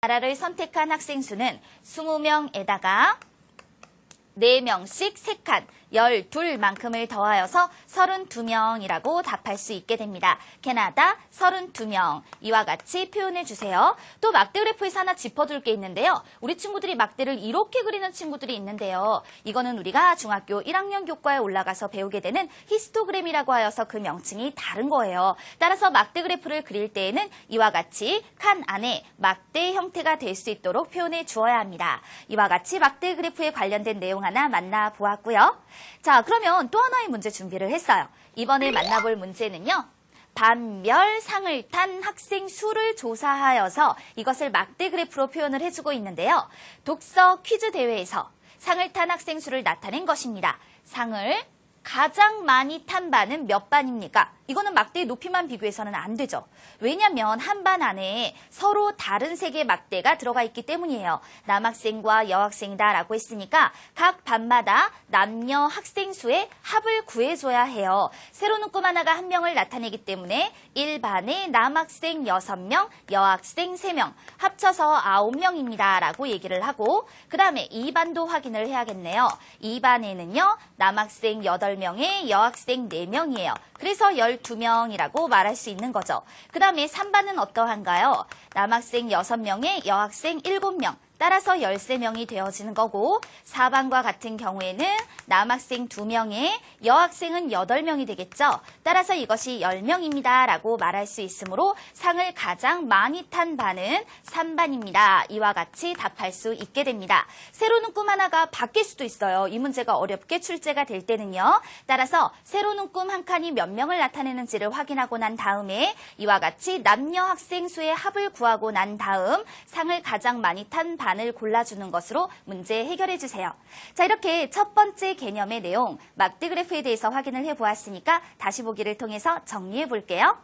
나라를 선택한 학생 수는 20명에다가 4명씩 3칸, 12만큼을 더하여서 32명이라고 답할 수 있게 됩니다. 캐나다 32명. 이와 같이 표현해 주세요. 또 막대 그래프에서 하나 짚어둘 게 있는데요. 우리 친구들이 막대를 이렇게 그리는 친구들이 있는데요. 이거는 우리가 중학교 1학년 교과에 올라가서 배우게 되는 히스토그램이라고 하여서 그 명칭이 다른 거예요. 따라서 막대 그래프를 그릴 때에는 이와 같이 칸 안에 막대 형태가 될 수 있도록 표현해 주어야 합니다. 이와 같이 막대 그래프에 관련된 내용 하나 만나보았고요. 자, 그러면 또 하나의 문제 준비를 했어요. 이번에 만나볼 문제는요. 반별 상을 탄 학생 수를 조사하여서 이것을 막대 그래프로 표현을 해주고 있는데요. 독서 퀴즈 대회에서 상을 탄 학생 수를 나타낸 것입니다. 상을 가장 많이 탄 반은 몇 반입니까? 이거는 막대의 높이만 비교해서는 안 되죠. 왜냐하면 한 반 안에 서로 다른 색의 막대가 들어가 있기 때문이에요. 남학생과 여학생이다라고 했으니까 각 반마다 남녀 학생 수의 합을 구해줘야 해요. 세로는 꿈 하나가 한 명을 나타내기 때문에 1반에 남학생 6명, 여학생 3명, 합쳐서 9명입니다. 라고 얘기를 하고 그 다음에 2반도 확인을 해야겠네요. 2반에는요. 남학생 8명에 여학생 4명이에요. 그래서 12명이라고 말할 수 있는 거죠. 그 다음에 3반은 어떠한가요? 남학생 6명에 여학생 7명. 따라서 13명이 되어지는 거고 4반과 같은 경우에는 남학생 2명에 여학생은 8명이 되겠죠. 따라서 이것이 10명입니다. 라고 말할 수 있으므로 상을 가장 많이 탄 반은 3반입니다. 이와 같이 답할 수 있게 됩니다. 세로는 꿈 하나가 바뀔 수도 있어요. 이 문제가 어렵게 출제가 될 때는요. 따라서 세로는 꿈 한 칸이 몇 명을 나타내는지를 확인하고 난 다음에 이와 같이 남녀 학생 수의 합을 구하고 난 다음 상을 가장 많이 탄 반을 골라주는 것으로 문제 해결해 주세요. 자, 이렇게 첫 번째 개념의 내용 막대 그래프에 대해서 확인을 해보았으니까 다시 보기를 통해서 정리해 볼게요.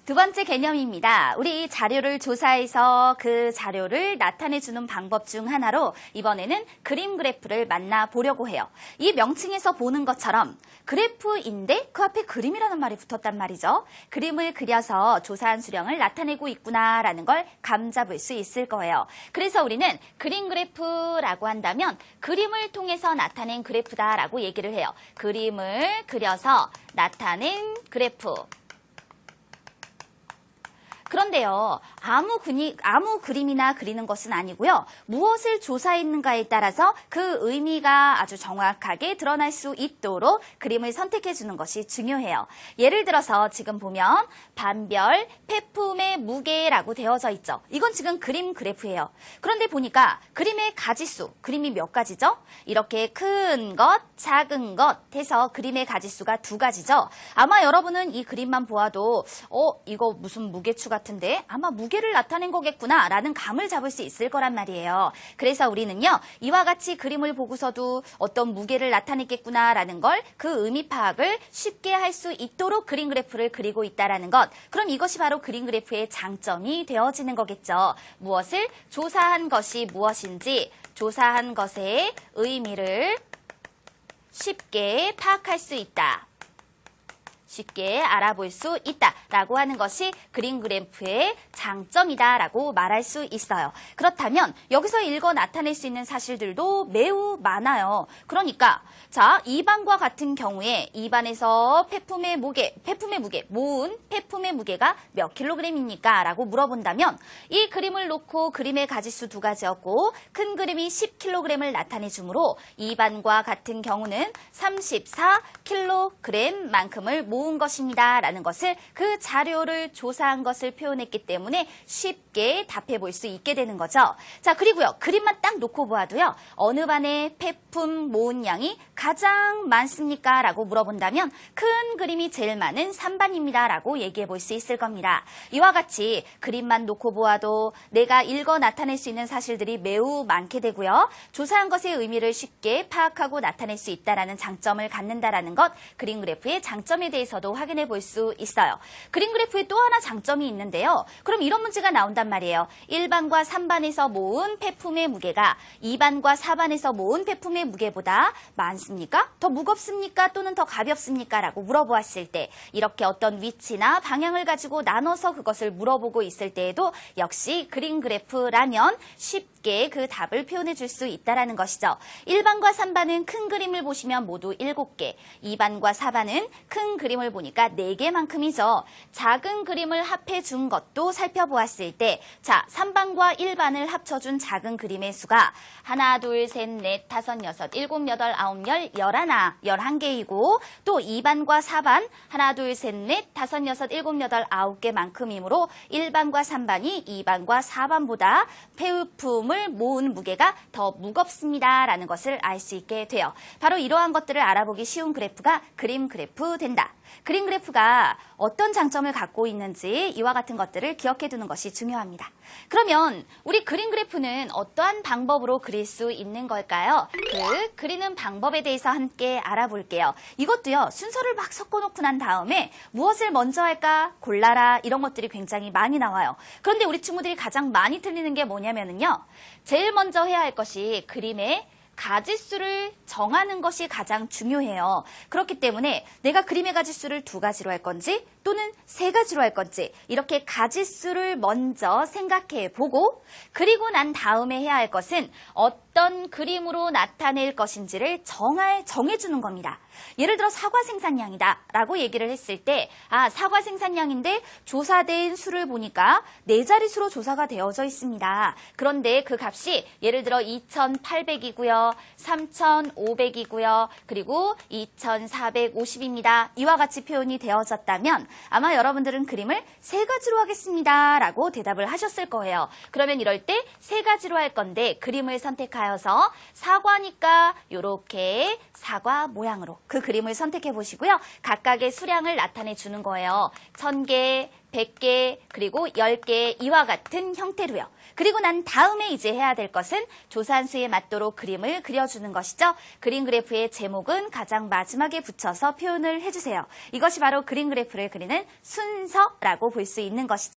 두 번째 개념입니다. 우리 자료를 조사해서 그 자료를 나타내주는 방법 중 하나로 이번에는 그림 그래프를 만나보려고 해요. 이 명칭에서 보는 것처럼 그래프인데 그 앞에 그림이라는 말이 붙었단 말이죠. 그림을 그려서 조사한 수령을 나타내고 있구나라는 걸 감잡을 수 있을 거예요. 그래서 우리는 그림 그래프라고 한다면 그림을 통해서 나타낸 그래프다라고 얘기를 해요. 그림을 그려서 나타낸 그래프. 그런데요, 아무 그림이나 그리는 것은 아니고요. 무엇을 조사했는가에 따라서 그 의미가 아주 정확하게 드러날 수 있도록 그림을 선택해 주는 것이 중요해요. 예를 들어서 지금 보면 반별 폐품의 무게라고 되어져 있죠. 이건 지금 그림 그래프예요. 그런데 보니까 그림의 가지수, 그림이 몇 가지죠? 이렇게 큰 것, 작은 것 해서 그림의 가지수가 2가지죠. 아마 여러분은 이 그림만 보아도 이거 무슨 무게추 같은데 아마 무게를 나타낸 거겠구나 라는 감을 잡을 수 있을 거란 말이에요. 그래서 우리는요. 이와 같이 그림을 보고서도 어떤 무게를 나타냈겠구나 라는 걸 그 의미 파악을 쉽게 할 수 있도록 그림 그래프를 그리고 있다라는 것. 그럼 이것이 바로 그림 그래프의 장점이 되어지는 거겠죠. 무엇을 조사한 것이 무엇인지 조사한 것의 의미를 쉽게 파악할 수 있다. 쉽게 알아볼 수 있다라고 하는 것이 그림 그래프의 장점이다라고 말할 수 있어요. 그렇다면 여기서 읽어 나타낼 수 있는 사실들도 매우 많아요. 그러니까 자, 2반과 같은 경우에 2반에서 모은 폐품의 무게가 몇 킬로그램입니까? 라고 물어본다면 이 그림을 놓고 그림의 가지수 2가지였고 큰 그림이 10kg을 나타내 주므로 2반과 같은 경우는 34kg만큼을 모은 것입니다. 라는 것을 그 자료를 조사한 것을 표현했기 때문에 쉽게 답해 볼 수 있게 되는 거죠. 자, 그리고요. 그림만 딱 놓고 보아도요. 어느 반의 폐품 모은 양이 가장 많습니까? 라고 물어본다면 큰 그림이 제일 많은 3반입니다. 라고 얘기해 볼 수 있을 겁니다. 이와 같이 그림만 놓고 보아도 내가 읽어 나타낼 수 있는 사실들이 매우 많게 되고요. 조사한 것의 의미를 쉽게 파악하고 나타낼 수 있다는 장점을 갖는다라는 것, 그림 그래프의 장점에 대해서 문제에서도 확인해 볼 수 있어요. 그림 그래프에 또 하나 장점이 있는데요. 그럼 이런 문제가 나온단 말이에요. 1반과 3반에서 모은 폐품의 무게가 2반과 4반에서 모은 폐품의 무게보다 많습니까? 더 무겁습니까? 또는 더 가볍습니까? 라고 물어보았을 때 이렇게 어떤 위치나 방향을 가지고 나눠서 그것을 물어보고 있을 때에도 역시 그림 그래프라면 쉽게 그 답을 표현해 줄 수 있다는 것이죠. 1반과 3반은 큰 그림을 보시면 모두 7개, 2반과 4반은 큰 그림을 보니까 4개만큼이죠. 작은 그림을 합해 준 것도 살펴보았을 때 자, 3반과 1반을 합쳐준 작은 그림의 수가 하나, 둘, 셋, 넷, 다섯, 여섯, 일곱, 여덟, 아홉, 열, 11개이고 또 2반과 4반 하나, 둘, 셋, 넷, 다섯, 여섯, 일곱, 여덟, 9개만큼이므로 1반과 3반이 2반과 4반보다 폐품을 모은 무게가 더 무겁습니다라는 것을 알 수 있게 돼요. 바로 이러한 것들을 알아보기 쉬운 그래프가 그림 그래프 된다. 그림 그래프가 어떤 장점을 갖고 있는지 이와 같은 것들을 기억해 두는 것이 중요합니다. 그러면 우리 그림 그래프는 어떠한 방법으로 그릴 수 있는 걸까요? 그 그리는 방법에 대해서 함께 알아볼게요. 이것도요, 순서를 막 섞어놓고 난 다음에 무엇을 먼저 할까 골라라 이런 것들이 굉장히 많이 나와요. 그런데 우리 친구들이 가장 많이 틀리는 게 뭐냐면요. 제일 먼저 해야 할 것이 그림의 가지수를 정하는 것이 가장 중요해요. 그렇기 때문에 내가 그림의 가지수를 2가지로 할 건지 또는 3가지로 할 건지 이렇게 가지수를 먼저 생각해 보고 그리고 난 다음에 해야 할 것은 어떤 그림으로 나타낼 것인지를 정해주는 겁니다. 예를 들어 사과 생산량이다 라고 얘기를 했을 때 사과 생산량인데 조사된 수를 보니까 4자릿수로 조사가 되어져 있습니다. 그런데 그 값이 예를 들어 2,800이고요. 3,500이고요. 그리고 2,450입니다. 이와 같이 표현이 되어졌다면 아마 여러분들은 그림을 3가지로 하겠습니다 라고 대답을 하셨을 거예요. 그러면 이럴 때 3가지로 할 건데 그림을 선택하여서 사과니까 이렇게 사과 모양으로 그 그림을 선택해 보시고요. 각각의 수량을 나타내 주는 거예요. 1000개, 100개, 그리고 10개 이와 같은 형태로요. 그리고 난 다음에 이제 해야 될 것은 조사한 수에 맞도록 그림을 그려주는 것이죠. 그림 그래프의 제목은 가장 마지막에 붙여서 표현을 해주세요. 이것이 바로 그림 그래프를 그리는 순서라고 볼 수 있는 것이죠.